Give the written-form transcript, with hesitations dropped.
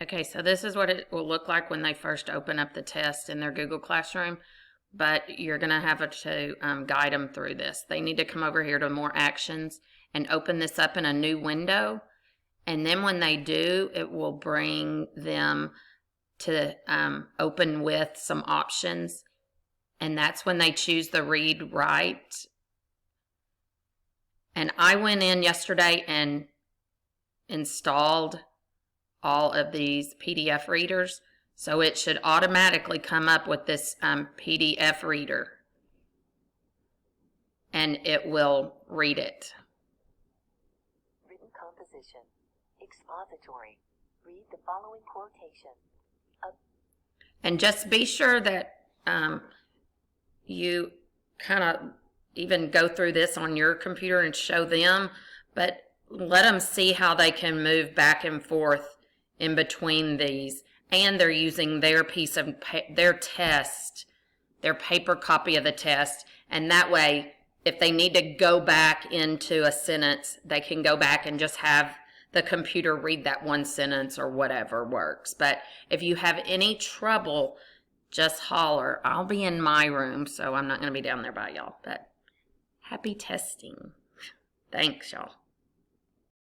Okay, so this is what it will look like when they first open up the test in their Google Classroom, but you're going to have to guide them through this. They need to come over here to More Actions and open this up in a new window, and then when they do, it will bring them to open with some options, and that's when they choose the Read Write. And I went in yesterday and installed all of these PDF readers, so it should automatically come up with this PDF reader, and it will read it. Written composition. Expository. Read the following quotation. And just be sure that you kind of even go through this on your computer and show them, but let them see how they can move back and forth in between these, and they're using their piece of their test, their paper copy of the test, and that way if they need to go back into a sentence, they can go back and just have the computer read that one sentence or whatever works. But if you have any trouble, just holler. I'll be in my room, so I'm not going to be down there by y'all, but happy testing. Thanks, y'all.